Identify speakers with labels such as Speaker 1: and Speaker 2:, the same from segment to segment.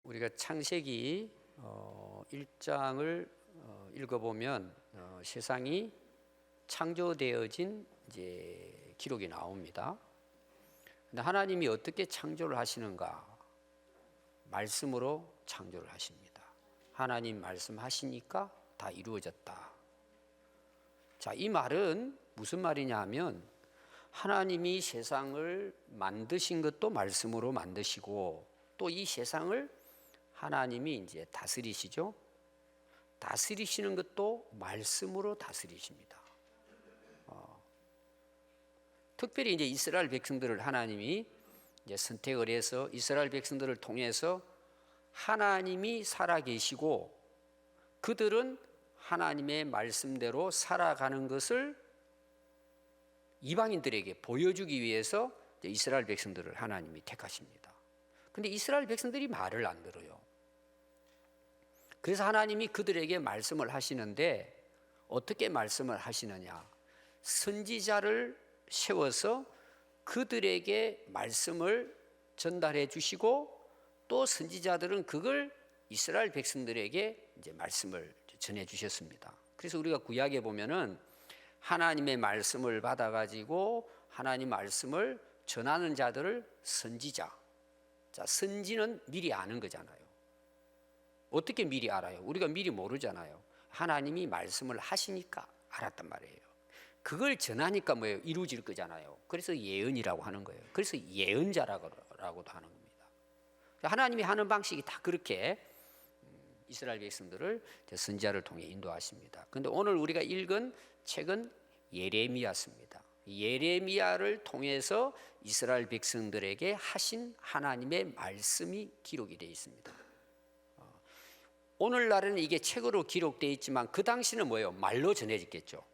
Speaker 1: 우리가 창세기 1장을 읽어보면 세상이 창조되어진 이제 기록이 나옵니다. 근데 하나님이 어떻게 창조를 하시는가? 말씀으로 창조를 하십니다. 하나님 말씀하시니까 다 이루어졌다. 자, 이 말은 무슨 말이냐 하면 하나님이 세상을 만드신 것도 말씀으로 만드시고 또 이 세상을 하나님이 이제 다스리시죠. 다스리시는 것도 말씀으로 다스리십니다. 특별히 이제 이스라엘 백성들을 하나님이 이제 선택을 해서 이스라엘 백성들을 통해서 하나님이 살아계시고 그들은 하나님의 말씀대로 살아가는 것을 이방인들에게 보여주기 위해서 이스라엘 백성들을 하나님이 택하십니다. 근데 이스라엘 백성들이 말을 안 들어요. 그래서 하나님이 그들에게 말씀을 하시는데 어떻게 말씀을 하시느냐? 선지자를 세워서 그들에게 말씀을 전달해 주시고 또 선지자들은 그걸 이스라엘 백성들에게 이제 말씀을 전해 주셨습니다. 그래서 우리가 구약에 보면은 하나님의 말씀을 받아 가지고 하나님 말씀을 전하는 자들을 선지자. 자, 선지는 미리 아는 거잖아요. 어떻게 미리 알아요? 우리가 미리 모르잖아요. 하나님이 말씀을 하시니까 알았단 말이에요. 그걸 전하니까 뭐예요? 이루어질 거잖아요. 그래서 예언이라고 하는 거예요. 그래서 예언자라고도 하는 겁니다. 하나님이 하는 방식이 다 그렇게 이스라엘 백성들을 선지자를 통해 인도하십니다. 그런데 오늘 우리가 읽은 책은 예레미야서입니다. 예레미야를 통해서 이스라엘 백성들에게 하신 하나님의 말씀이 기록이 되어 있습니다. 오늘날에는 이게 책으로 기록되어 있지만 그 당시는 뭐예요? 말로 전해졌겠죠.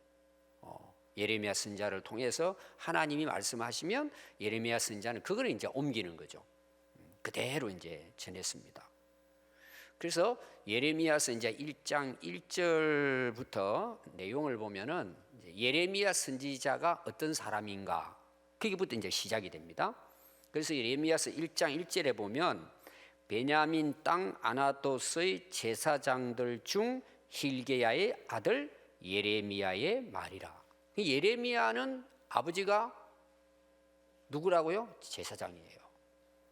Speaker 1: 예레미야 선지자를 통해서 하나님이 말씀하시면 예레미야 선지자는 그걸 이제 옮기는 거죠. 그대로 이제 전했습니다. 그래서 예레미야서 이제 1장 1절부터 내용을 보면은 예레미야 선지자가 어떤 사람인가 거기부터 이제 시작이 됩니다. 그래서 예레미야서 1장 1절에 보면 베냐민 땅 아나토스의 제사장들 중 힐게야의 아들 예레미야의 말이라. 예레미야는 아버지가 누구라고요? 제사장이에요.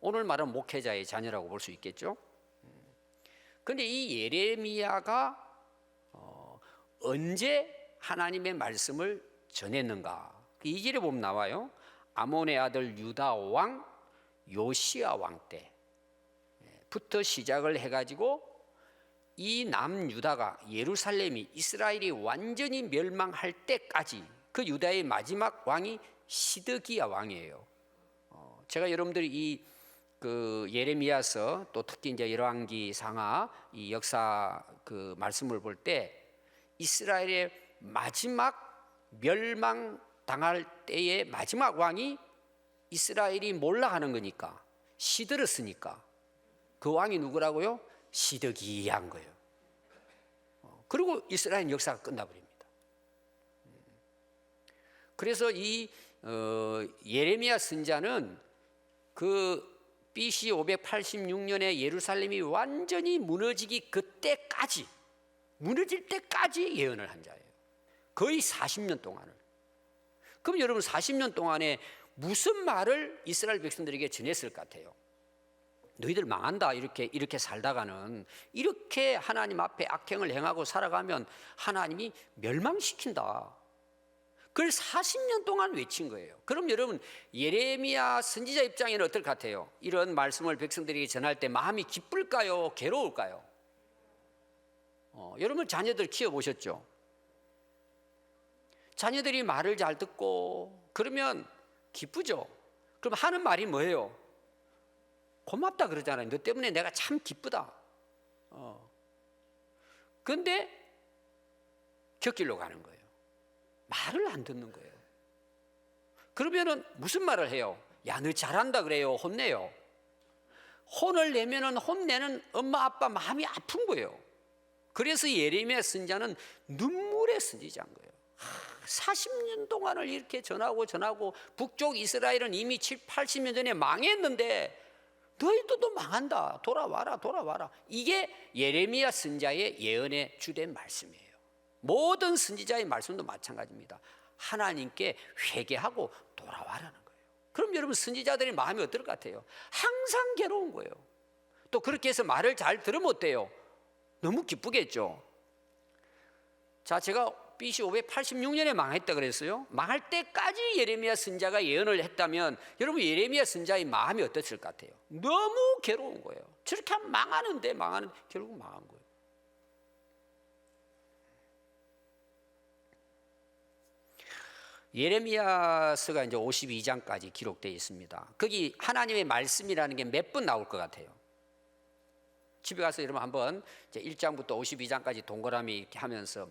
Speaker 1: 오늘 말은 목회자의 자녀라고 볼 수 있겠죠. 그런데 이 예레미야가 언제 하나님의 말씀을 전했는가? 2절에 보면 나와요. 아몬의 아들 유다 왕 요시야 왕 때부터 시작을 해가지고 이 남유다가 예루살렘이 이스라엘이 완전히 멸망할 때까지 그 유다의 마지막 왕이 시드기야 왕이에요. 제가 여러분들이 그 예레미야서 또 특히 이제 열왕기 상하 이 역사 그 말씀을 볼 때 이스라엘의 마지막 멸망 당할 때의 마지막 왕이 이스라엘이 몰락하는 거니까 시들었으니까 그 왕이 누구라고요? 시드기야인 거예요. 그리고 이스라엘 역사가 끝나버립니다. 그래서 이 예레미야 선지자는 그 BC 586년에 예루살렘이 완전히 무너지기 그때까지 무너질 때까지 예언을 한 자예요. 거의 40년 동안을. 그럼 여러분 40년 동안에 무슨 말을 이스라엘 백성들에게 전했을 것 같아요? 너희들 망한다 이렇게 살다가는 이렇게 하나님 앞에 악행을 행하고 살아가면 하나님이 멸망시킨다. 그걸 40년 동안 외친 거예요. 그럼 여러분 예레미야 선지자 입장에는 어떨 것 같아요? 이런 말씀을 백성들에게 전할 때 마음이 기쁠까요? 괴로울까요? 여러분 자녀들 키워보셨죠? 자녀들이 말을 잘 듣고 그러면 기쁘죠? 그럼 하는 말이 뭐예요? 고맙다 그러잖아요. 너 때문에 내가 참 기쁘다. 그런데 곁길로 가는 거예요. 말을 안 듣는 거예요. 그러면은 무슨 말을 해요? 야, 너 잘한다 그래요. 혼내요. 혼을 내면은 혼내는 엄마 아빠 마음이 아픈 거예요. 그래서 예레미야 선지자는 눈물의 선지자인 거예요. 40년 동안을 이렇게 전하고 북쪽 이스라엘은 이미 70, 80년 전에 망했는데 너희들도 망한다. 돌아와라, 돌아와라. 이게 예레미야 선지자의 예언의 주된 말씀이에요. 모든 선지자의 말씀도 마찬가지입니다. 하나님께 회개하고 돌아와라는 거예요. 그럼 여러분 선지자들의 마음이 어떨 것 같아요? 항상 괴로운 거예요. 또 그렇게 해서 말을 잘 들으면 어때요? 너무 기쁘겠죠. 자, 제가 BC 586년에 망했다 그랬어요. 망할 때까지 예레미야 선지자가 예언을 했다면 여러분 예레미야 선지자의 마음이 어땠을 것 같아요? 너무 괴로운 거예요. 저렇게 하면 망하는데 결국 망한 거예요. 예레미야서가 이제 52장까지 기록되어 있습니다. 거기 하나님의 말씀이라는 게 몇 번 나올 것 같아요? 집에 가서 여러분 한번 1장부터 52장까지 동그라미 이렇게 하면서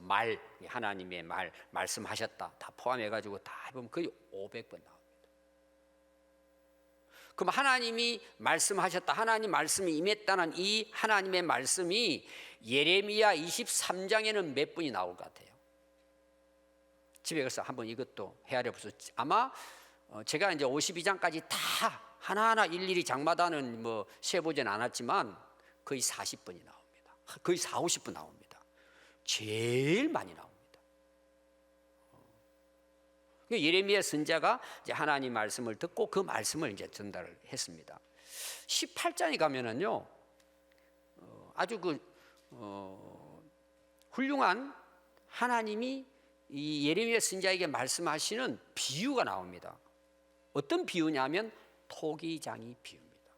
Speaker 1: 하나님의 말씀하셨다 다 포함해가지고 다 해보면 거의 500번 나옵니다. 그럼 하나님이 말씀하셨다, 하나님 말씀이 임했다는 이 하나님의 말씀이 예레미야 23장에는 몇 번이 나올 것 같아요? 집에 가서 한번 이것도 헤아려 보세요. 아마 제가 이제 52장까지 다 하나하나 일일이 장마다는 세보진 않았지만 거의 40번이 나옵니다. 거의 40, 50번 나옵니다. 제일 많이 나옵니다. 예레미야 선지자가 이제 하나님 말씀을 듣고 그 말씀을 이제 전달을 했습니다. 18장에 가면은요, 아주 훌륭한 하나님이 이 예레미야 선지자에게 말씀하시는 비유가 나옵니다. 어떤 비유냐면 토기장이 비유입니다.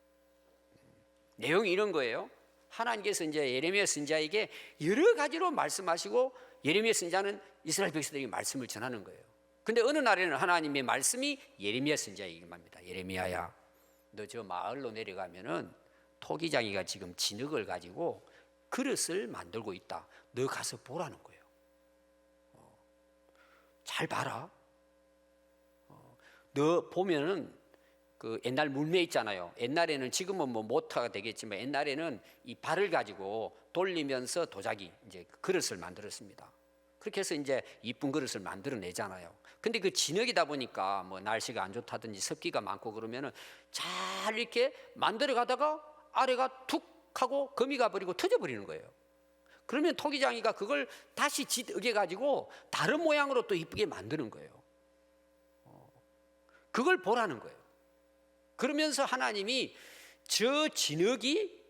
Speaker 1: 내용이 이런 거예요. 하나님께서 이제 예레미야 선지자에게 여러 가지로 말씀하시고 예레미야 선지자는 이스라엘 백성들에게 말씀을 전하는 거예요. 근데 어느 날에는 하나님의 말씀이 예레미야 선지자에게 말합니다. 예레미야야, 너 저 마을로 내려가면은 토기장이가 지금 진흙을 가지고 그릇을 만들고 있다. 너 가서 보라는 거예요. 잘 봐라. 너 보면은 그 옛날 물매 있잖아요. 옛날에는 지금은 모터가 되겠지만 옛날에는 이 발을 가지고 돌리면서 도자기 이제 그릇을 만들었습니다. 그렇게 해서 이제 이쁜 그릇을 만들어내잖아요. 근데 그 진흙이다 보니까 날씨가 안 좋다든지 습기가 많고 그러면은 잘 이렇게 만들어 가다가 아래가 툭 하고 금이 가버리고 터져버리는 거예요. 그러면 토기장이가 그걸 다시 짓어겨 가지고 다른 모양으로 또 이쁘게 만드는 거예요. 그걸 보라는 거예요. 그러면서 하나님이 저 진흙이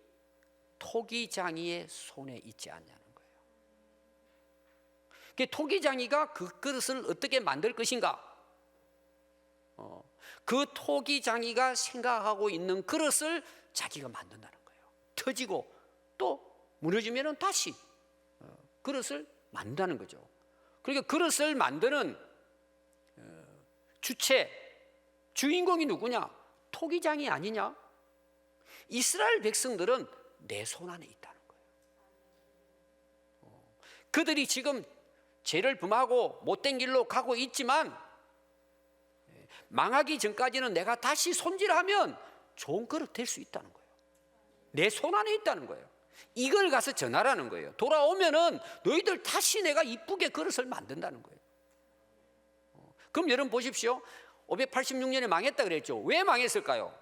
Speaker 1: 토기장이의 손에 있지 않냐는 거예요. 토기장이가 그 그릇을 어떻게 만들 것인가? 그 토기장이가 생각하고 있는 그릇을 자기가 만든다는 거예요. 터지고 또 무너지면 다시 그릇을 만든다는 거죠. 그러니까 그릇을 만드는 주인공이 누구냐? 토기장이 아니냐? 이스라엘 백성들은 내 손 안에 있다는 거예요. 그들이 지금 죄를 범하고 못된 길로 가고 있지만 망하기 전까지는 내가 다시 손질하면 좋은 그릇 될 수 있다는 거예요. 내 손 안에 있다는 거예요. 이걸 가서 전하라는 거예요. 돌아오면은 너희들 다시 내가 이쁘게 그릇을 만든다는 거예요. 그럼 여러분 보십시오. 586년에 망했다 그랬죠. 왜 망했을까요?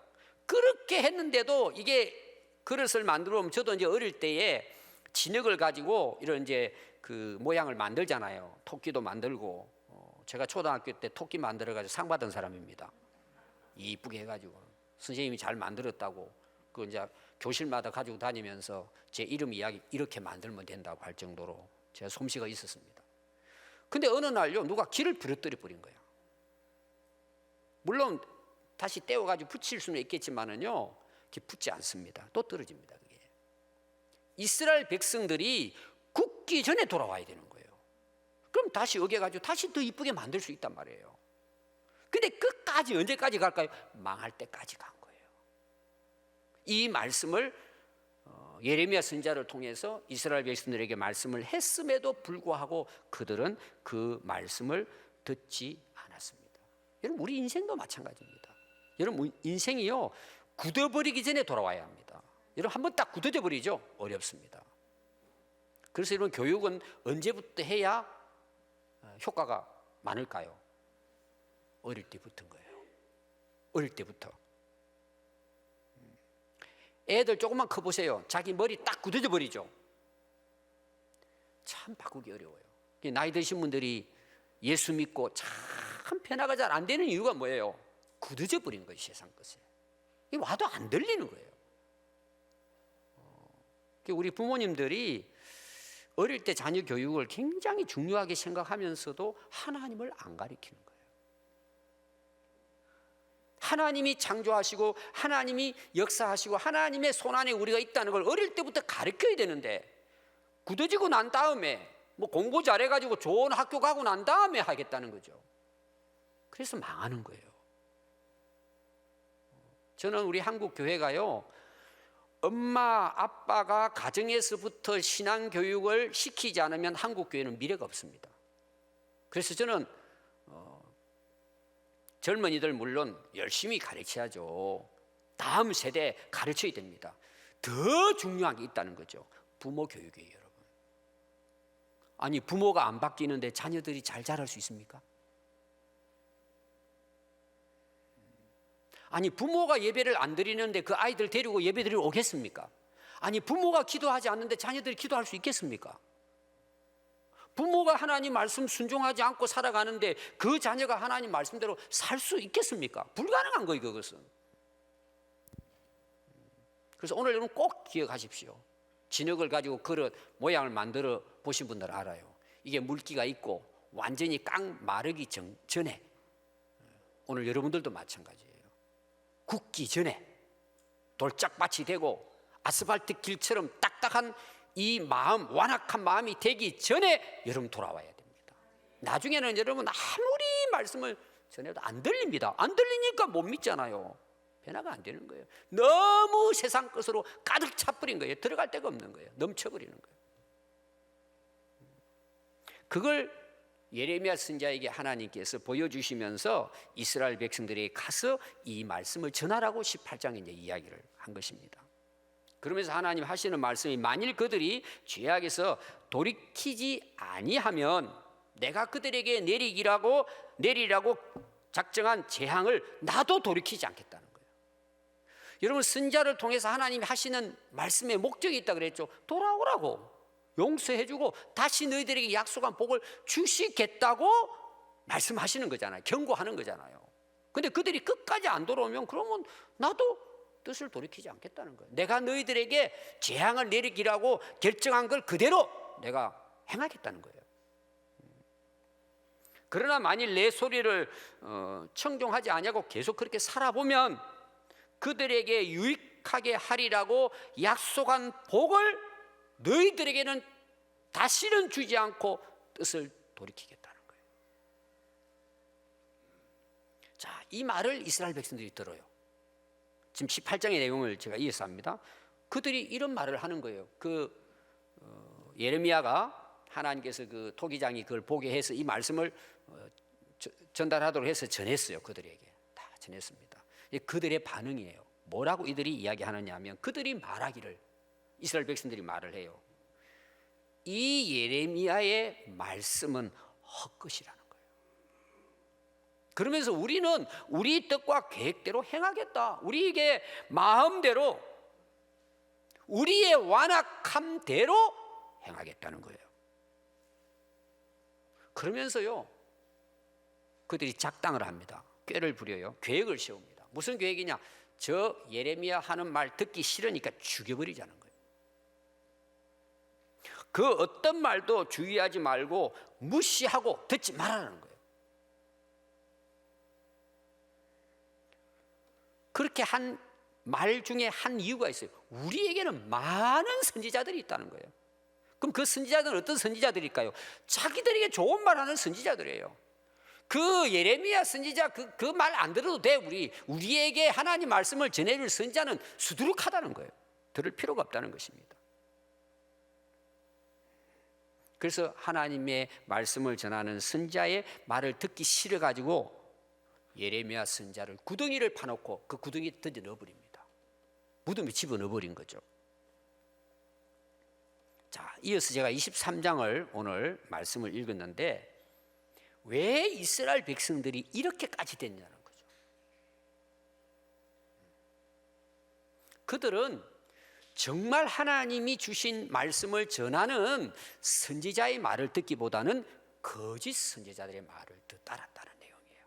Speaker 1: 그렇게 했는데도 이게 그릇을 만들어 보면 저도 이제 어릴 때에 진흙을 가지고 이런 이제 그 모양을 만들잖아요. 토끼도 만들고 제가 초등학교 때 토끼 만들어 가지고 상 받은 사람입니다. 이쁘게 해가지고 선생님이 잘 만들었다고 그 이제 교실마다 가지고 다니면서 제 이름 이야기 이렇게 만들면 된다고 할 정도로 제가 솜씨가 있었습니다. 근데 어느 날요 누가 길을 부러뜨려 버린 거예요. 물론 다시 떼어가지고 붙일 수는 있겠지만은요, 붙지 않습니다. 또 떨어집니다. 그게 이스라엘 백성들이 굳기 전에 돌아와야 되는 거예요. 그럼 다시 어겨가지고 다시 더 이쁘게 만들 수 있단 말이에요. 근데 끝까지 언제까지 갈까요? 망할 때까지 간 거예요. 이 말씀을 예레미야 선지자를 통해서 이스라엘 백성들에게 말씀을 했음에도 불구하고 그들은 그 말씀을 듣지 않았습니다. 여러분 우리 인생도 마찬가지입니다. 여러분 인생이요 굳어버리기 전에 돌아와야 합니다. 여러분 한번 딱 굳어져 버리죠? 어렵습니다. 그래서 여러분 교육은 언제부터 해야 효과가 많을까요? 어릴 때부터인 거예요. 어릴 때부터. 애들 조금만 커보세요. 자기 머리 딱 굳어져 버리죠. 참 바꾸기 어려워요. 나이 드신 분들이 예수 믿고 참 변화가 잘 안 되는 이유가 뭐예요? 굳어져 버린 거예요, 세상 것에. 와도 안 들리는 거예요. 우리 부모님들이 어릴 때 자녀 교육을 굉장히 중요하게 생각하면서도 하나님을 안 가르치는 거예요. 하나님이 창조하시고 하나님이 역사하시고 하나님의 손안에 우리가 있다는 걸 어릴 때부터 가르쳐야 되는데, 굳어지고 난 다음에 공부 잘해가지고 좋은 학교 가고 난 다음에 하겠다는 거죠. 그래서 망하는 거예요. 저는 우리 한국 교회가요, 엄마 아빠가 가정에서부터 신앙 교육을 시키지 않으면 한국 교회는 미래가 없습니다. 그래서 저는 젊은이들 물론 열심히 가르쳐야죠. 다음 세대 가르쳐야 됩니다. 더 중요한 게 있다는 거죠. 부모 교육이에요, 여러분. 아니, 부모가 안 바뀌는데 자녀들이 잘 자랄 수 있습니까? 아니, 부모가 예배를 안 드리는데 그 아이들 데리고 예배 드리러 오겠습니까? 아니, 부모가 기도하지 않는데 자녀들이 기도할 수 있겠습니까? 부모가 하나님 말씀 순종하지 않고 살아가는데 그 자녀가 하나님 말씀대로 살 수 있겠습니까? 불가능한 거예요, 그것은. 그래서 오늘 여러분 꼭 기억하십시오. 진흙을 가지고 그릇 모양을 만들어 보신 분들 알아요. 이게 물기가 있고 완전히 깡 마르기 전에, 오늘 여러분들도 마찬가지예요. 굳기 전에 돌짝밭이 되고 아스팔트 길처럼 딱딱한 이 마음, 완악한 마음이 되기 전에 여러분 돌아와야 됩니다. 나중에는 여러분 아무리 말씀을 전해도 안 들립니다. 안 들리니까 못 믿잖아요. 변화가 안 되는 거예요. 너무 세상 것으로 가득 차버린 거예요. 들어갈 데가 없는 거예요. 넘쳐버리는 거예요. 그걸 예레미야 선지자에게 하나님께서 보여주시면서 이스라엘 백성들이 가서 이 말씀을 전하라고 18장에 이제 이야기를 한 것입니다. 그러면서 하나님 하시는 말씀이, 만일 그들이 죄악에서 돌이키지 아니하면 내가 그들에게 내리라고 작정한 재앙을 나도 돌이키지 않겠다는 거예요. 여러분, 선지자를 통해서 하나님이 하시는 말씀의 목적이 있다 그랬죠. 돌아오라고, 용서해주고 다시 너희들에게 약속한 복을 주시겠다고 말씀하시는 거잖아요. 경고하는 거잖아요. 근데 그들이 끝까지 안 돌아오면 그러면 나도 뜻을 돌이키지 않겠다는 거예요. 내가 너희들에게 재앙을 내리기라고 결정한 걸 그대로 내가 행하겠다는 거예요. 그러나 만일 내 소리를 청종하지 아니하고 계속 그렇게 살아보면 그들에게 유익하게 하리라고 약속한 복을 너희들에게는 다시는 주지 않고 뜻을 돌이키겠다는 거예요. 자, 이 말을 이스라엘 백성들이 들어요. 지금 18장의 내용을 제가 이어서 합니다. 그들이 이런 말을 하는 거예요. 예레미야가 하나님께서 그 토기장이 그걸 보게 해서 이 말씀을 전달하도록 해서 전했어요. 그들에게 다 전했습니다. 그들의 반응이에요. 뭐라고 이들이 이야기하느냐 하면, 그들이 말하기를, 이스라엘 백성들이 말을 해요. 이 예레미야의 말씀은 헛것이라는 거예요. 그러면서 우리는 우리 뜻과 계획대로 행하겠다. 우리에게 마음대로, 우리의 완악함대로 행하겠다는 거예요. 그러면서요, 그들이 작당을 합니다. 꾀를 부려요. 계획을 세웁니다. 무슨 계획이냐? 저 예레미야 하는 말 듣기 싫으니까 죽여버리자는 거예요. 그 어떤 말도 주의하지 말고 무시하고 듣지 말라는 거예요. 그렇게 한 말 중에 한 이유가 있어요. 우리에게는 많은 선지자들이 있다는 거예요. 그럼 그 선지자들은 어떤 선지자들일까요? 자기들에게 좋은 말하는 선지자들이에요. 그 예레미야 선지자 그 말 안 들어도 돼. 우리에게 하나님 말씀을 전해줄 선지자는 수두룩하다는 거예요. 들을 필요가 없다는 것입니다. 그래서 하나님의 말씀을 전하는 선지자의 말을 듣기 싫어가지고 예레미야 선지자를 구덩이를 파놓고 그 구덩이에 던져 넣어버립니다. 무덤에 집어넣어버린 거죠. 자, 이어서 제가 23장을 오늘 말씀을 읽었는데, 왜 이스라엘 백성들이 이렇게까지 됐냐는 거죠. 그들은 정말 하나님이 주신 말씀을 전하는 선지자의 말을 듣기보다는 거짓 선지자들의 말을 더 따랐다는 내용이에요.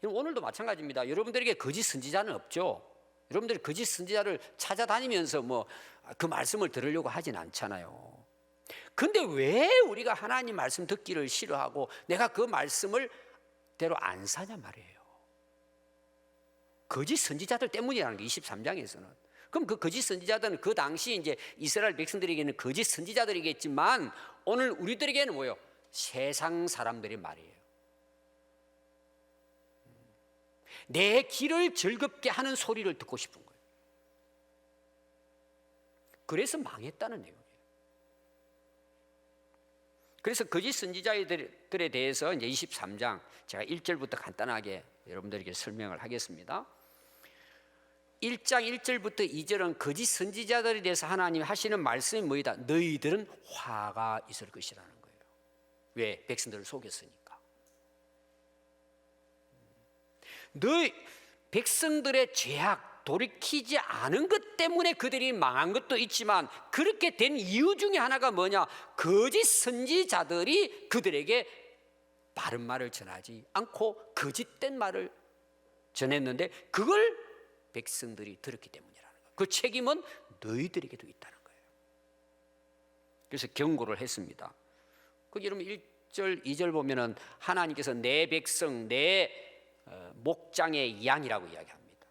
Speaker 1: 오늘도 마찬가지입니다. 여러분들에게 거짓 선지자는 없죠. 여러분들이 거짓 선지자를 찾아다니면서 그 말씀을 들으려고 하진 않잖아요. 근데 왜 우리가 하나님 말씀 듣기를 싫어하고 내가 그 말씀을 대로 안 사냐 말이에요. 거짓 선지자들 때문이라는 게 23장에서는. 그럼 그 거짓 선지자들은 그 당시 이제 이스라엘 백성들에게는 거짓 선지자들이겠지만 오늘 우리들에게는 뭐예요? 세상 사람들의 말이에요. 내 귀를 즐겁게 하는 소리를 듣고 싶은 거예요. 그래서 망했다는 내용이에요. 그래서 거짓 선지자들에 대해서 이제 23장 제가 1절부터 간단하게 여러분들에게 설명을 하겠습니다. 1장 1절부터 2절은 거짓 선지자들에 대해서 하나님이 하시는 말씀이 뭐이다? 너희들은 화가 있을 것이라는 거예요. 왜? 백성들을 속였으니까. 너희 백성들의 죄악, 돌이키지 않은 것 때문에 그들이 망한 것도 있지만 그렇게 된 이유 중에 하나가 뭐냐? 거짓 선지자들이 그들에게 바른 말을 전하지 않고 거짓된 말을 전했는데 그걸 백성들이 들었기 때문이라는 거예요. 그 책임은 너희들에게도 있다는 거예요. 그래서 경고를 했습니다. 그 여러분 1절, 2절 보면은 하나님께서 내 백성, 내 목장의 양이라고 이야기합니다.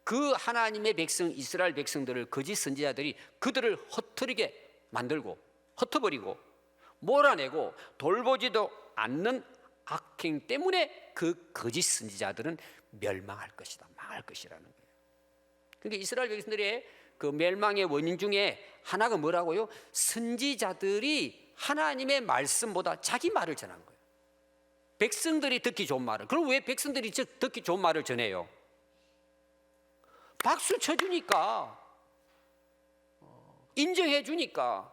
Speaker 1: 그 하나님의 백성, 이스라엘 백성들을 거짓 선지자들이 그들을 흩어지게 만들고 흩어버리고 몰아내고 돌보지도 않는 악행 때문에 그 거짓 선지자들은 멸망할 것이다, 망할 것이라는 거예요. 그러니까 이스라엘 백성들의 그 멸망의 원인 중에 하나가 뭐라고요? 선지자들이 하나님의 말씀보다 자기 말을 전한 거예요. 백성들이 듣기 좋은 말을. 그럼 왜 백성들이 듣기 좋은 말을 전해요? 박수 쳐주니까, 인정해 주니까,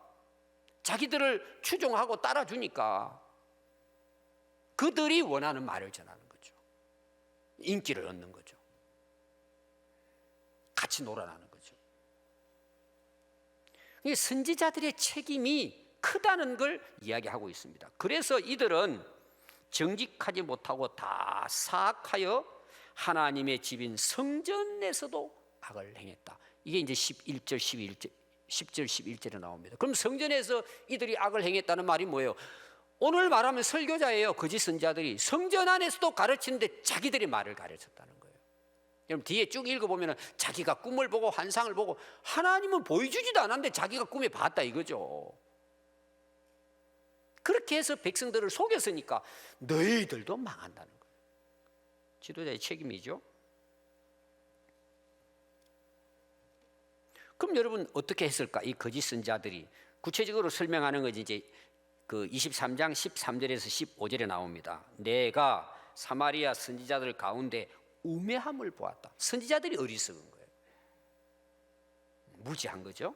Speaker 1: 자기들을 추종하고 따라주니까 그들이 원하는 말을 전하는 거죠. 인기를 얻는 거죠. 같이 놀아나는 거죠. 이 선지자들의 책임이 크다는 걸 이야기하고 있습니다. 그래서 이들은 정직하지 못하고 다 사악하여 하나님의 집인 성전에서도 악을 행했다. 이게 이제 11절, 11절, 10절, 11절에 나옵니다. 그럼 성전에서 이들이 악을 행했다는 말이 뭐예요? 오늘 말하면 설교자예요. 거짓 선지자들이 성전 안에서도 가르치는데 자기들의 말을 가르쳤다는 거예요. 여러분 뒤에 쭉 읽어보면 자기가 꿈을 보고 환상을 보고 하나님은 보여주지도 않았는데 자기가 꿈에 봤다 이거죠. 그렇게 해서 백성들을 속였으니까 너희들도 망한다는 거예요. 지도자의 책임이죠. 그럼 여러분 어떻게 했을까? 이 거짓 선지자들이 구체적으로 설명하는 것이 이제 그 23장 13절에서 15절에 나옵니다. 내가 사마리아 선지자들 가운데 우매함을 보았다. 선지자들이 어리석은 거예요. 무지한 거죠.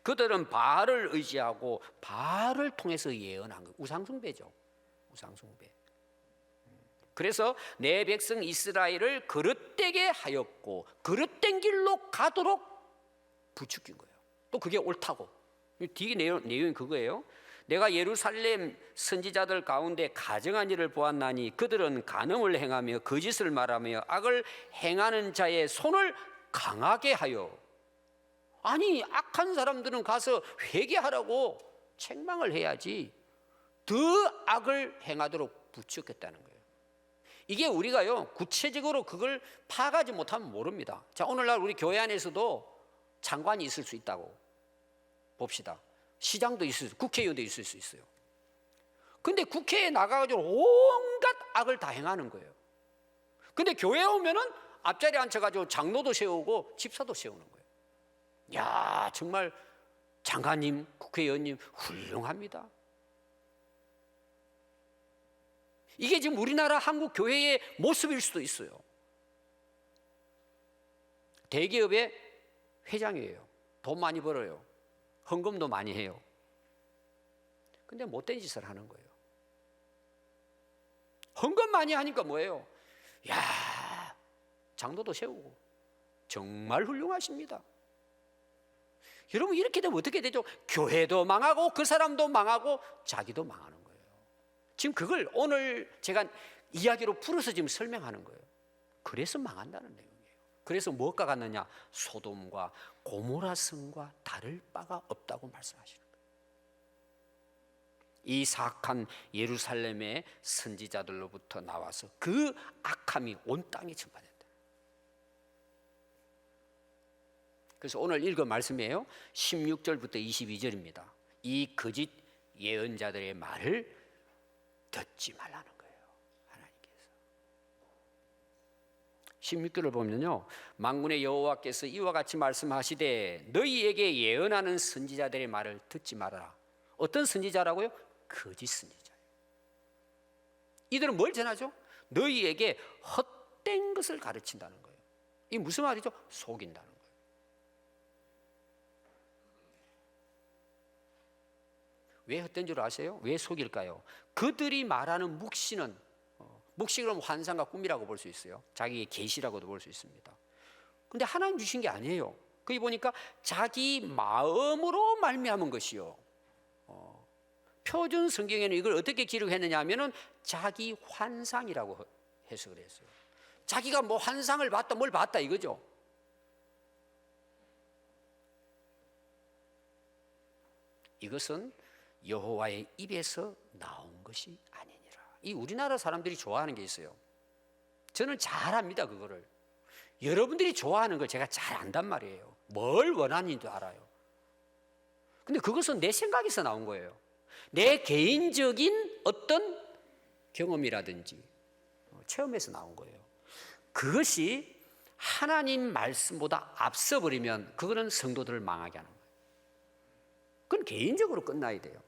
Speaker 1: 그들은 바알을 의지하고 바알을 통해서 예언한 거예요. 우상숭배죠. 우상숭배. 그래서 내 백성 이스라엘을 그릇되게 하였고 그릇된 길로 가도록 부추긴 거예요. 또 그게 옳다고. 뒤에 내용이 그거예요. 내가 예루살렘 선지자들 가운데 가증한 일을 보았나니 그들은 간음을 행하며 거짓을 말하며 악을 행하는 자의 손을 강하게 하여. 아니 악한 사람들은 가서 회개하라고 책망을 해야지 더 악을 행하도록 부추겼다는 거예요. 이게 우리가요 구체적으로 그걸 파악하지 못하면 모릅니다. 자, 오늘날 우리 교회 안에서도 장관이 있을 수 있다고 봅시다. 시장도 있을 수 있어요. 국회의원도 있을 수 있어요. 근데 국회에 나가가지고 온갖 악을 다 행하는 거예요. 근데 교회에 오면은 앞자리에 앉혀가지고 장로도 세우고 집사도 세우는 거예요. 야, 정말 장관님, 국회의원님 훌륭합니다. 이게 지금 우리나라 한국 교회의 모습일 수도 있어요. 대기업의 회장이에요. 돈 많이 벌어요. 헌금도 많이 해요. 근데 못된 짓을 하는 거예요. 헌금 많이 하니까 뭐예요? 야, 장로도 세우고 정말 훌륭하십니다. 여러분, 이렇게 되면 어떻게 되죠? 교회도 망하고 그 사람도 망하고 자기도 망하는 거예요. 지금 그걸 오늘 제가 이야기로 풀어서 지금 설명하는 거예요. 그래서 망한다는 내용이에요. 그래서 무엇과 같느냐? 소돔과 고모라 성과 다를 바가 없다고 말씀하시는 거예요. 이 사악한 예루살렘의 선지자들로부터 나와서 그 악함이 온 땅에 전파된다. 그래서 오늘 읽은 말씀이에요. 16절부터 22절입니다. 이 거짓 예언자들의 말을 듣지 말라는 거예요, 하나님께서. 16절을 보면요, 만군의 여호와께서 이와 같이 말씀하시되 너희에게 예언하는 선지자들의 말을 듣지 말아라. 어떤 선지자라고요? 거짓 선지자예요. 이들은 뭘 전하죠? 너희에게 헛된 것을 가르친다는 거예요. 이게 무슨 말이죠? 속인다는 거예요. 왜 헛된 줄 아세요? 왜 속일까요? 그들이 말하는 묵시는, 묵시 그러면 환상과 꿈이라고 볼 수 있어요. 자기의 계시라고도 볼 수 있습니다. 근데 하나님 주신 게 아니에요. 거기 보니까 자기 마음으로 말미암은 것이요. 표준 성경에는 이걸 어떻게 기록했느냐 하면은 자기 환상이라고 해석을 했어요. 자기가 뭐 환상을 봤다, 뭘 봤다 이거죠. 이것은 여호와의 입에서 나온 것이 아니니라. 이 우리나라 사람들이 좋아하는 게 있어요. 저는 잘 압니다, 그거를. 여러분들이 좋아하는 걸 제가 잘 안단 말이에요. 뭘 원하는지도 알아요. 근데 그것은 내 생각에서 나온 거예요. 내 개인적인 어떤 경험이라든지 체험에서 나온 거예요. 그것이 하나님 말씀보다 앞서 버리면 그거는 성도들을 망하게 하는 거예요. 그건 개인적으로 끝나야 돼요.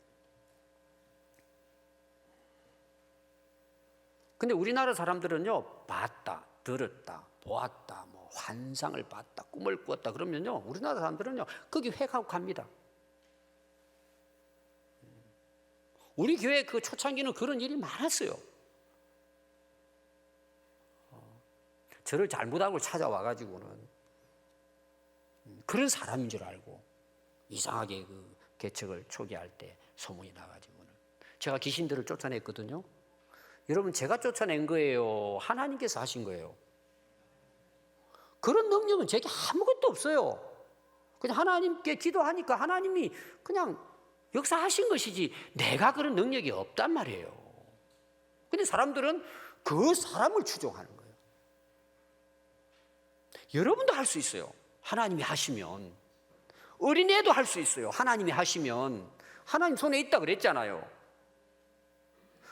Speaker 1: 근데 우리나라 사람들은요, 봤다, 들었다, 보았다, 뭐 환상을 봤다, 꿈을 꾸었다 그러면요, 우리나라 사람들은요, 거기 획하고 갑니다. 우리 교회 그 초창기는 그런 일이 많았어요. 저를 잘못 알고 찾아와가지고는 그런 사람인 줄 알고 이상하게 그 개척을 초기할 때 소문이 나가지고는 제가 귀신들을 쫓아냈거든요. 여러분, 제가 쫓아낸 거예요? 하나님께서 하신 거예요? 그런 능력은 제게 아무것도 없어요. 그냥 하나님께 기도하니까 하나님이 그냥 역사하신 것이지 내가 그런 능력이 없단 말이에요. 근데 사람들은 그 사람을 추종하는 거예요. 여러분도 할 수 있어요. 하나님이 하시면. 어린애도 할 수 있어요. 하나님이 하시면. 하나님 손에 있다 그랬잖아요.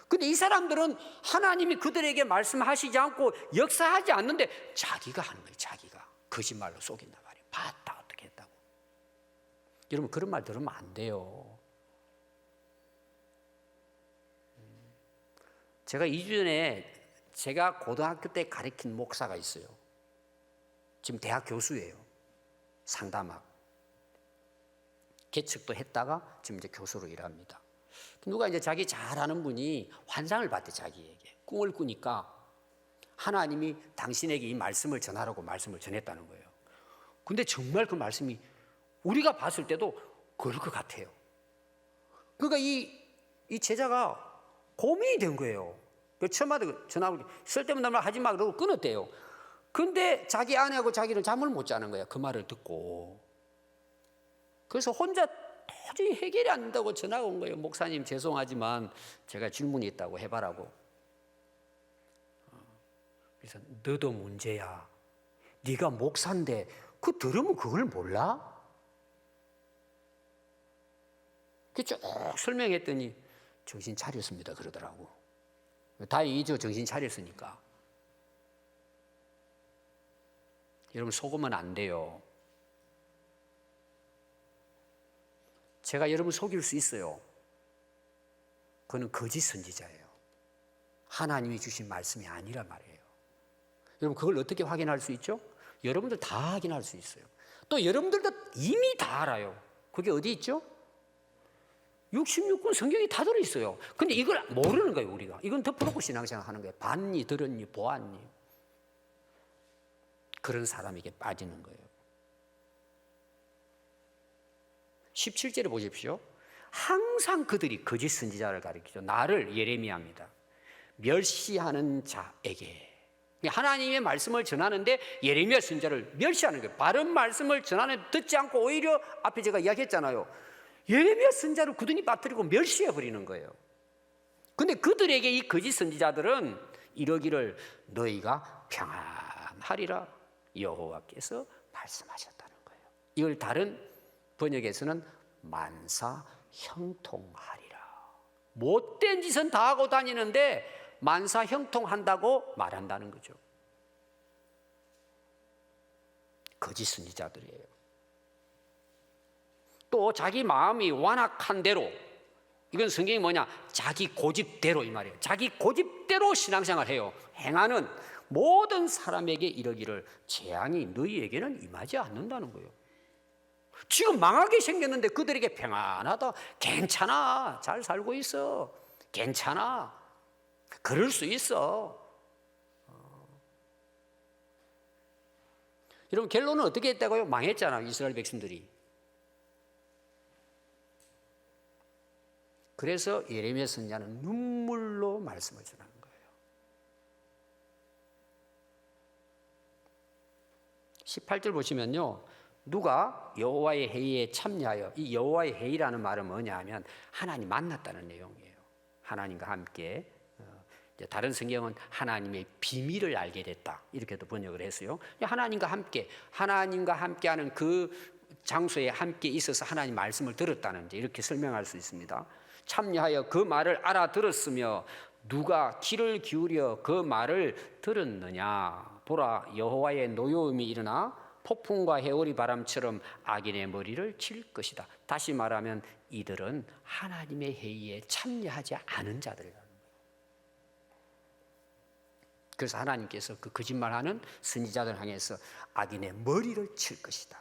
Speaker 1: 근데 이 사람들은 하나님이 그들에게 말씀하시지 않고 역사하지 않는데 자기가 하는 거예요. 자기가 거짓말로 속인단 말이에요. 봤다, 어떻게 했다고. 여러분, 그런 말 들으면 안 돼요. 제가 2주 전에 제가 고등학교 때 가르친 목사가 있어요. 지금 대학 교수예요. 상담학. 개척도 했다가 지금 이제 교수로 일합니다. 누가 이제 자기 잘 아는 분이 환상을 봤대, 자기에게. 꿈을 꾸니까 하나님이 당신에게 이 말씀을 전하라고 말씀을 전했다는 거예요. 근데 정말 그 말씀이 우리가 봤을 때도 그럴 것 같아요. 그러니까 이 제자가 고민이 된 거예요. 처음마다 전화를 쓸데없는 말 하지 마 그러고 끊었대요. 근데 자기 아내하고 자기는 잠을 못 자는 거야, 그 말을 듣고. 그래서 혼자 도저히 해결이 안 된다고 전화가 온 거예요. 목사님, 죄송하지만 제가 질문이 있다고 해봐라고. 그래서 너도 문제야. 네가 목사인데 그 들으면 그걸 몰라? 쭉 설명했더니 정신 차렸습니다 그러더라고. 다행이죠, 정신 차렸으니까. 여러분, 속으면 안 돼요. 제가 여러분 속일 수 있어요. 그는 거짓 선지자예요. 하나님이 주신 말씀이 아니란 말이에요. 여러분, 그걸 어떻게 확인할 수 있죠? 여러분들 다 확인할 수 있어요. 또 여러분들도 이미 다 알아요. 그게 어디 있죠? 66권 성경이 다 들어있어요. 근데 이걸 모르는 거예요, 우리가. 이건 덮어놓고 신앙생활 하는 거예요. 봤니, 들었니, 보았니. 그런 사람에게 빠지는 거예요. 17절에 보십시오. 항상 그들이 거짓 선지자를 가리키죠. 나를, 예레미야입니다, 멸시하는 자에게. 하나님의 말씀을 전하는데 예레미야 선지자를 멸시하는 거예요. 바른 말씀을 전하는데 듣지 않고 오히려 앞에 제가 이야기했잖아요. 예레미야 선지자를 굳은히 빠뜨리고 멸시해버리는 거예요. 근데 그들에게 이 거짓 선지자들은 이러기를 너희가 평안하리라 여호와께서 말씀하셨다는 거예요. 이걸 다른 번역에서는 만사 형통하리라. 못된 짓은 다 하고 다니는데 만사 형통한다고 말한다는 거죠. 거짓 선지자들이에요. 또 자기 마음이 완악한 대로, 이건 성경이 뭐냐, 자기 고집대로 이 말이에요. 자기 고집대로 신앙생활 해요. 행하는 모든 사람에게 이러기를 재앙이 너희에게는 임하지 않는다는 거예요. 지금 망하게 생겼는데 그들에게 평안하다, 괜찮아, 잘 살고 있어, 괜찮아, 그럴 수 있어. 여러분, 결론은 어떻게 했다고요? 망했잖아요, 이스라엘 백성들이. 그래서 예레미야 선지자는 눈물로 말씀을 전하는 거예요. 18절 보시면요, 누가 여호와의 회의에 참여하여, 이 여호와의 회의라는 말은 뭐냐 하면 하나님 만났다는 내용이에요. 하나님과 함께, 다른 성경은 하나님의 비밀을 알게 됐다 이렇게도 번역을 했어요. 하나님과 함께하는 그 장소에 함께 있어서 하나님 말씀을 들었다는, 이렇게 설명할 수 있습니다. 참여하여 그 말을 알아들었으며 누가 귀를 기울여 그 말을 들었느냐. 보라, 여호와의 노여움이 일어나 폭풍과 해오리 바람처럼 악인의 머리를 칠 것이다. 다시 말하면 이들은 하나님의 회의에 참여하지 않은 자들이라는 거예요. 그래서 하나님께서 그 거짓말하는 선지자들 향해서 악인의 머리를 칠 것이다.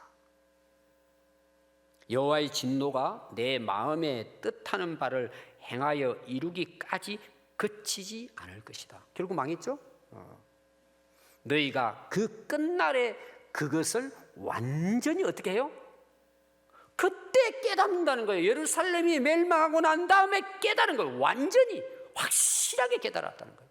Speaker 1: 여호와의 진노가 내 마음에 뜻하는 바를 행하여 이루기까지 그치지 않을 것이다. 결국 망했죠? 너희가 그 끝날에 그것을 완전히 어떻게 해요? 그때 깨닫는다는 거예요. 예루살렘이 멸망하고 난 다음에 깨달은 거예요. 완전히 확실하게 깨달았다는 거예요.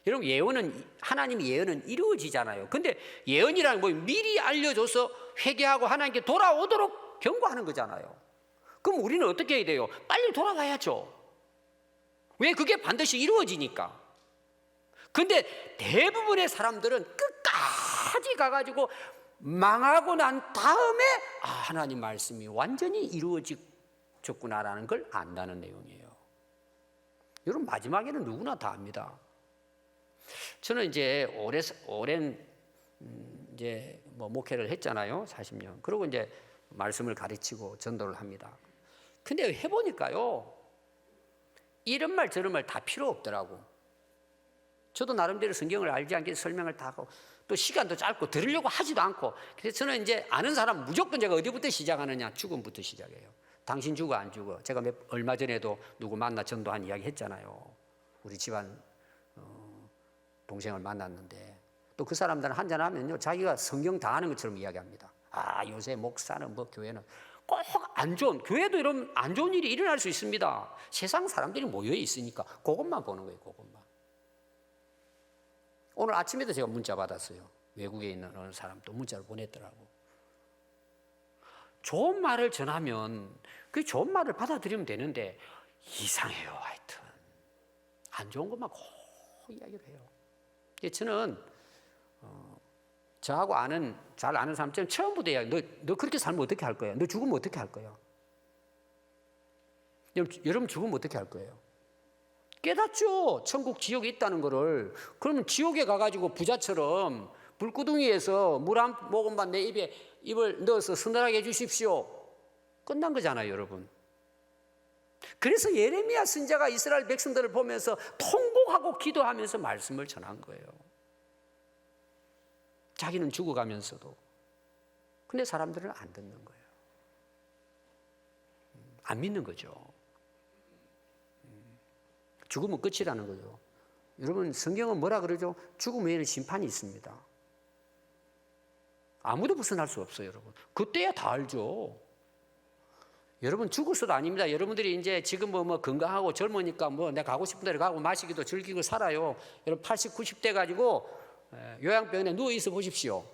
Speaker 1: 여러분, 예언은, 하나님의 예언은 이루어지잖아요. 근데 예언이라는 뭐 미리 알려줘서 회개하고 하나님께 돌아오도록 경고하는 거잖아요. 그럼 우리는 어떻게 해야 돼요? 빨리 돌아와야죠. 왜? 그게 반드시 이루어지니까. 근데 대부분의 사람들은 끝까지 가가지고 망하고 난 다음에 하나님 말씀이 완전히 이루어졌구나라는 걸 안다는 내용이에요. 여러분, 마지막에는 누구나 다 압니다. 저는 이제 오랜 이제 목회를 했잖아요. 40년. 그리고 이제 말씀을 가르치고 전도를 합니다. 근데 해보니까요, 이런 말 저런 말 다 필요 없더라고. 저도 나름대로 성경을 알지 않게 설명을 다 하고 또 시간도 짧고 들으려고 하지도 않고. 그래서 저는 이제 아는 사람 무조건 제가 어디부터 시작하느냐, 죽음부터 시작해요. 당신 죽어 안 죽어? 제가 얼마 전에도 누구 만나 전도한 이야기 했잖아요. 우리 집안 동생을 만났는데 또 그 사람들은 한잔하면요, 자기가 성경 다 아는 것처럼 이야기합니다. 요새 목사는 뭐 교회는 꼭 안 좋은, 교회도 이런 안 좋은 일이 일어날 수 있습니다. 세상 사람들이 모여 있으니까 그것만 보는 거예요. 그것만. 오늘 아침에도 제가 문자 받았어요. 외국에 있는 어느 사람 또 문자를 보냈더라고. 좋은 말을 전하면 그 좋은 말을 받아들이면 되는데 이상해요. 하여튼 안 좋은 것만 꼭 이야기를 해요. 저는 저하고 잘 아는 사람처럼 처음부터 너 그렇게 살면 어떻게 할 거야? 너 죽으면 어떻게 할 거야? 여러분 죽으면 어떻게 할 거예요? 깨닫죠. 천국 지옥에 있다는 거를. 그러면 지옥에 가가지고 부자처럼 불구덩이에서 물 한 모금만 내 입을 넣어서 서늘하게 해주십시오. 끝난 거잖아요, 여러분. 그래서 예레미야 선지자가 이스라엘 백성들을 보면서 통곡하고 기도하면서 말씀을 전한 거예요. 자기는 죽어가면서도. 근데 사람들은 안 듣는 거예요. 안 믿는 거죠. 죽으면 끝이라는 거죠. 여러분, 성경은 뭐라 그러죠? 죽음 외에는 심판이 있습니다. 아무도 벗어날 수 없어요, 여러분. 그때야 다 알죠. 여러분 죽어서도 아닙니다. 여러분들이 이제 지금 뭐 건강하고 젊으니까 뭐 내가 가고 싶은 데를 가고 마시기도 즐기고 살아요. 여러분 80, 90대 가지고 요양병원에 누워 있어 보십시오.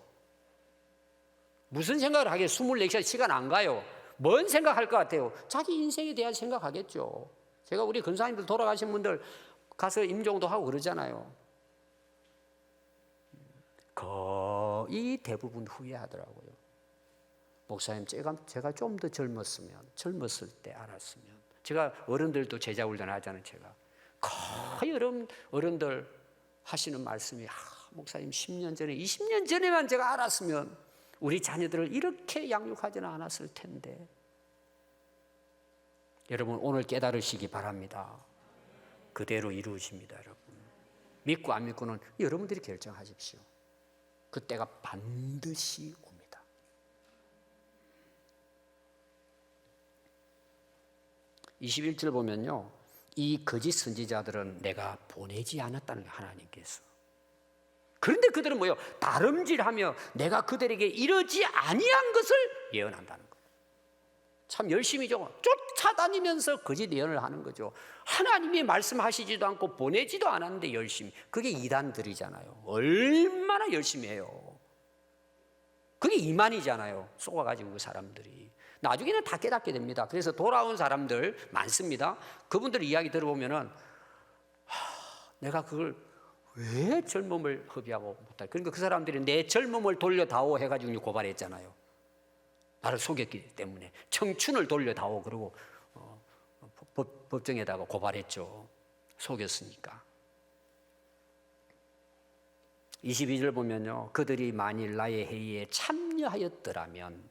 Speaker 1: 무슨 생각을 하게 24시간 시간 안 가요. 뭔 생각할 것 같아요? 자기 인생에 대한 생각하겠죠. 제가 우리 근사님들 돌아가신 분들 가서 임종도 하고 그러잖아요. 거의 대부분 후회하더라고요. 목사님, 제가 좀 더 젊었을 때 알았으면. 제가 어른들도 제자 훈련하잖아요, 제가. 거의 어른들 하시는 말씀이, 목사님 10년 전에, 20년 전에만 제가 알았으면 우리 자녀들을 이렇게 양육하지는 않았을 텐데. 여러분, 오늘 깨달으시기 바랍니다. 그대로 이루어집니다, 여러분. 믿고 안 믿고는 여러분들이 결정하십시오. 그때가 반드시 옵니다. 21절 보면요, 이 거짓 선지자들은 내가 보내지 않았다는 거예요, 하나님께서. 그런데 그들은 뭐예요? 다름질하며 내가 그들에게 이러지 아니한 것을 예언한다는 거예요. 참 열심히죠. 쫓아다니면서 거짓 예언을 하는 거죠. 하나님이 말씀하시지도 않고 보내지도 않았는데 열심히. 그게 이단들이잖아요. 얼마나 열심히 해요. 그게 이만이잖아요. 속아가지고 그 사람들이. 나중에는 다 깨닫게 됩니다. 그래서 돌아온 사람들 많습니다. 그분들 이야기 들어보면은 내가 그걸 왜 젊음을 허비하고 못할? 그러니까 그 사람들이 내 젊음을 돌려다오 해가지고 고발했잖아요. 나를 속였기 때문에 청춘을 돌려다오 그러고 법정에다가 고발했죠. 속였으니까. 22절 보면요, 그들이 만일 나의 회의에 참여하였더라면,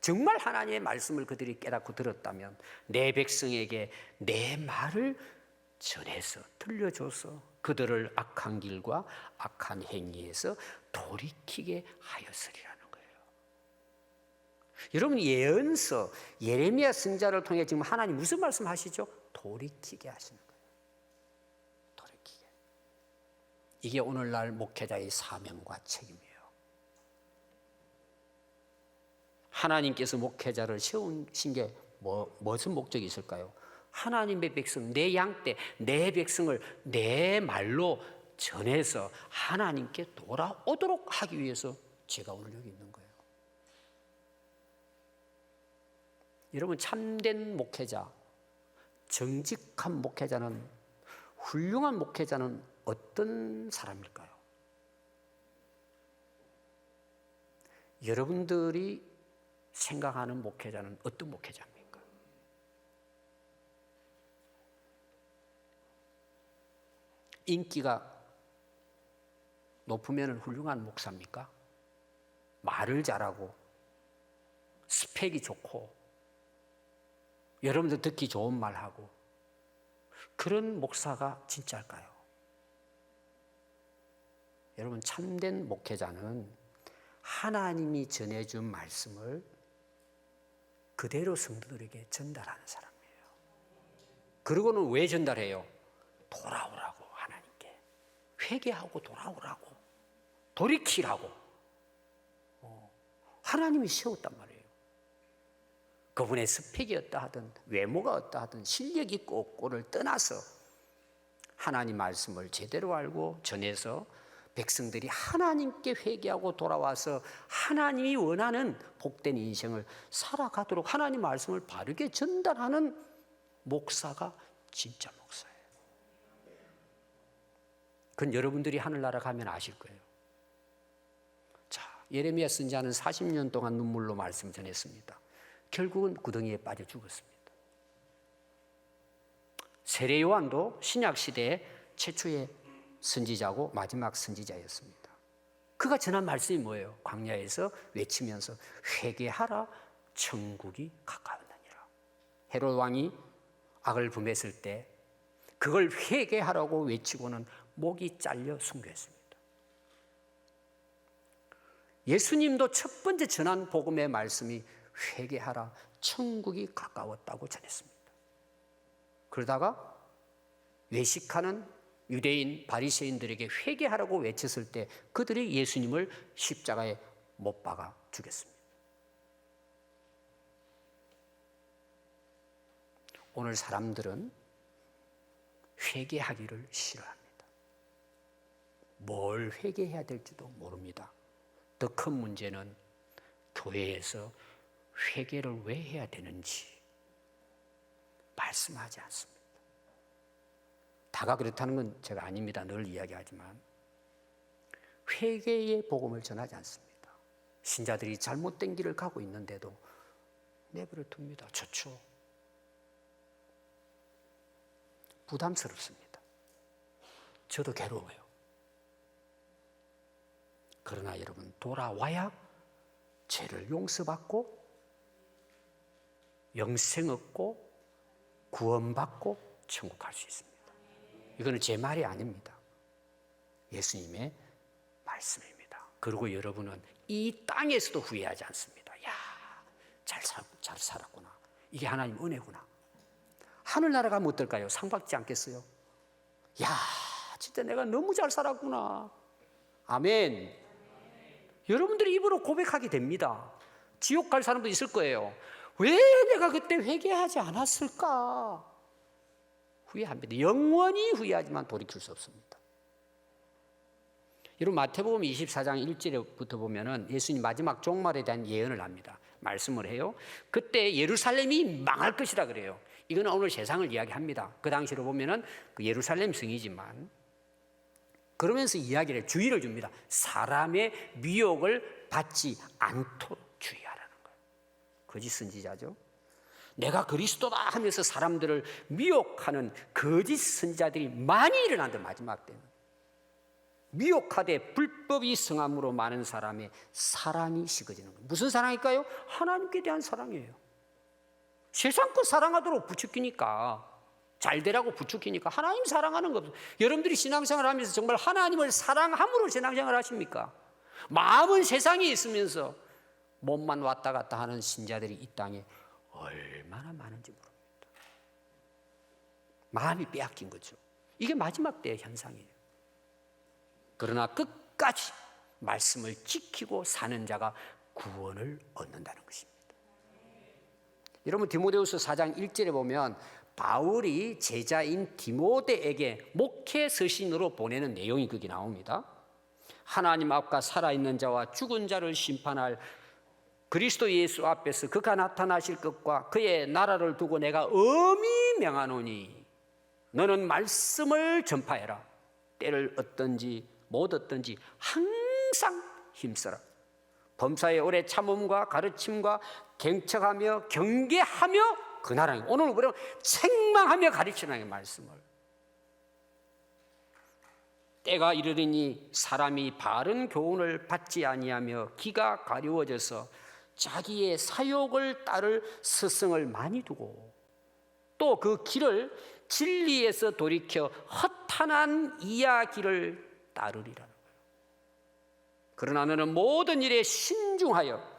Speaker 1: 정말 하나님의 말씀을 그들이 깨닫고 들었다면 내 백성에게 내 말을 전해서 들려줘서 그들을 악한 길과 악한 행위에서 돌이키게 하였으리라는 거예요. 여러분, 예언서 예레미야 선지자를 통해 지금 하나님 무슨 말씀하시죠? 돌이키게 하시는 거예요. 돌이키게. 이게 오늘날 목회자의 사명과 책임이에요. 하나님께서 목회자를 세우신 게 무슨 목적이 있을까요? 하나님의 백성, 내 양떼, 내 백성을 내 말로 전해서 하나님께 돌아오도록 하기 위해서 제가 오늘 여기 있는 거예요. 여러분, 참된 목회자, 정직한 목회자는, 훌륭한 목회자는 어떤 사람일까요? 여러분들이 생각하는 목회자는 어떤 목회자입니까? 인기가 높으면 훌륭한 목사입니까? 말을 잘하고 스펙이 좋고 여러분들 듣기 좋은 말하고 그런 목사가 진짜일까요? 여러분, 참된 목회자는 하나님이 전해준 말씀을 그대로 성도들에게 전달하는 사람이에요. 그리고는 왜 전달해요? 돌아오라고, 하나님께. 회개하고 돌아오라고. 돌이키라고. 하나님이 세웠단 말이에요. 그분의 스펙이 어떠하든 외모가 어떠하든 실력이 있고 없고를 떠나서 하나님 말씀을 제대로 알고 전해서 백성들이 하나님께 회개하고 돌아와서 하나님이 원하는 복된 인생을 살아가도록 하나님 말씀을 바르게 전달하는 목사가 진짜 목사예요. 그건 여러분들이 하늘나라 가면 아실 거예요. 자, 예레미야 선지자는 40년 동안 눈물로 말씀 전했습니다. 결국은 구덩이에 빠져 죽었습니다. 세례 요한도 신약 시대의 최초의 선지자고 마지막 선지자였습니다. 그가 전한 말씀이 뭐예요? 광야에서 외치면서 회개하라, 천국이 가까웠느니라. 헤롯 왕이 악을 범했을 때 그걸 회개하라고 외치고는 목이 잘려 순교했습니다. 예수님도 첫 번째 전한 복음의 말씀이 회개하라, 천국이 가까웠다고 전했습니다. 그러다가 외식하는 유대인 바리새인들에게 회개하라고 외쳤을 때 그들이 예수님을 십자가에 못 박아 죽였습니다. 오늘 사람들은 회개하기를 싫어합니다. 뭘 회개해야 될지도 모릅니다. 더 큰 문제는 교회에서 회개를 왜 해야 되는지 말씀하지 않습니다. 다가 그렇다는 건 제가 아닙니다. 늘 이야기하지만 회개의 복음을 전하지 않습니다. 신자들이 잘못된 길을 가고 있는데도 내버려 둡니다. 좋죠. 부담스럽습니다. 저도 괴로워요. 그러나 여러분, 돌아와야 죄를 용서받고 영생 얻고 구원받고 천국 갈 수 있습니다. 이거는 제 말이 아닙니다. 예수님의 말씀입니다. 그리고 여러분은 이 땅에서도 후회하지 않습니다. 야, 잘 살았구나. 이게 하나님 은혜구나. 하늘나라 가면 어떨까요? 상 받지 않겠어요? 야, 진짜 내가 너무 잘 살았구나. 아멘. 여러분들이 입으로 고백하게 됩니다. 지옥 갈 사람도 있을 거예요. 왜 내가 그때 회개하지 않았을까? 후회합니다. 영원히 후회하지만 돌이킬 수 없습니다. 여러분, 마태복음 24장 1절부터 보면은 예수님 마지막 종말에 대한 예언을 합니다. 말씀을 해요. 그때 예루살렘이 망할 것이라 그래요. 이거는 오늘 세상을 이야기합니다. 그 당시로 보면은 그 예루살렘 성이지만, 그러면서 이야기를 주의를 줍니다. 사람의 미혹을 받지 않도록 주의하라는 거예요. 거짓 선지자죠. 내가 그리스도다 하면서 사람들을 미혹하는 거짓 선지자들이 많이 일어난다. 마지막 때는 미혹하되 불법이 성함으로 많은 사람의 사랑이 식어지는 거예요. 무슨 사랑일까요? 하나님께 대한 사랑이에요. 세상 것 사랑하도록 부추기니까, 잘 되라고 부추기니까 하나님 사랑하는 거 없어요. 여러분들이 신앙생활 하면서 정말 하나님을 사랑함으로 신앙생활 하십니까? 마음은 세상에 있으면서 몸만 왔다 갔다 하는 신자들이 이 땅에 얼마나 많은지 모릅니다. 마음이 빼앗긴 거죠. 이게 마지막 때의 현상이에요. 그러나 끝까지 말씀을 지키고 사는 자가 구원을 얻는다는 것입니다. 여러분, 디모데후서 4장 1절에 보면 바울이 제자인 디모데에게 목회 서신으로 보내는 내용이 거기 나옵니다. 하나님 앞과 살아있는 자와 죽은 자를 심판할 그리스도 예수 앞에서 그가 나타나실 것과 그의 나라를 두고 내가 엄히 명하노니 너는 말씀을 전파해라. 때를 얻든지 못 얻든지 항상 힘써라. 범사에 오래 참음과 가르침과 경책하며 경계하며 그 나라에, 오늘 우리는 책망하며 가르치라는 말씀을. 때가 이르리니 사람이 바른 교훈을 받지 아니하며 귀가 가려워져서 자기의 사욕을 따를 스승을 많이 두고 또 그 길을 진리에서 돌이켜 허탄한 이야기를 따르리라는 거예요. 그러나 너는 모든 일에 신중하여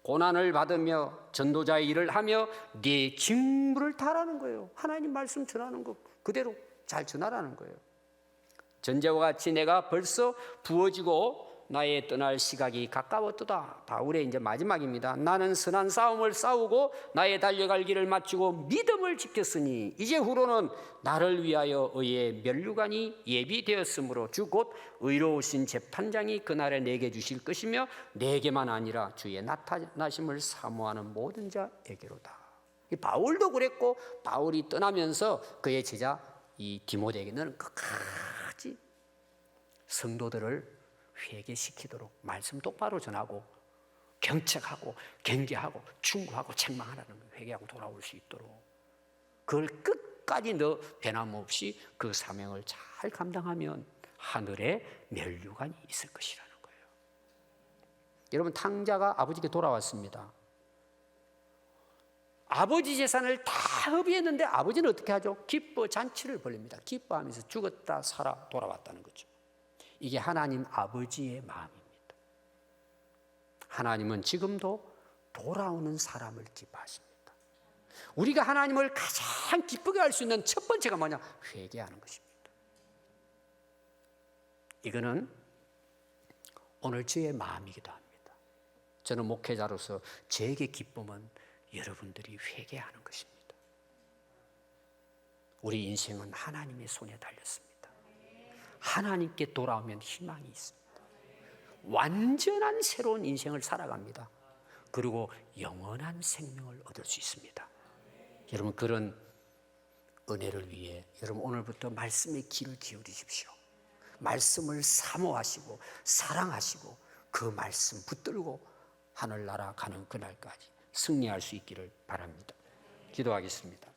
Speaker 1: 고난을 받으며 전도자의 일을 하며 네 직무를 다하라는 거예요. 하나님 말씀 전하는 거 그대로 잘 전하라는 거예요. 전제와 같이 내가 벌써 부어지고 나의 떠날 시각이 가까웠도다. 바울의 이제 마지막입니다. 나는 선한 싸움을 싸우고 나의 달려갈 길을 마치고 믿음을 지켰으니 이제 후로는 나를 위하여 의의 면류관이 예비되었으므로 주 곧 의로우신 재판장이 그날에 내게 주실 것이며 내게만 아니라 주의 나타나심을 사모하는 모든 자에게로다. 바울도 그랬고 바울이 떠나면서 그의 제자 이 디모데에게는 끝까지 성도들을 회개시키도록 말씀 똑바로 전하고 경책하고 경계하고 충고하고 책망하라는 거예요. 회개하고 돌아올 수 있도록. 그걸 끝까지 너 변함없이 그 사명을 잘 감당하면 하늘에 면류관이 있을 것이라는 거예요. 여러분, 탕자가 아버지께 돌아왔습니다. 아버지 재산을 다 허비했는데 아버지는 어떻게 하죠? 기뻐 잔치를 벌립니다. 기뻐하면서 죽었다 살아 돌아왔다는 거죠. 이게 하나님 아버지의 마음입니다. 하나님은 지금도 돌아오는 사람을 기뻐하십니다. 우리가 하나님을 가장 기쁘게 할 수 있는 첫 번째가 뭐냐? 회개하는 것입니다. 이거는 오늘 저의 마음이기도 합니다. 저는 목회자로서 저에게 기쁨은 여러분들이 회개하는 것입니다. 우리 인생은 하나님의 손에 달렸습니다. 하나님께 돌아오면 희망이 있습니다. 완전한 새로운 인생을 살아갑니다. 그리고 영원한 생명을 얻을 수 있습니다. 여러분, 그런 은혜를 위해 여러분 오늘부터 말씀의 귀를 기울이십시오. 말씀을 사모하시고 사랑하시고 그 말씀 붙들고 하늘나라 가는 그날까지 승리할 수 있기를 바랍니다. 기도하겠습니다.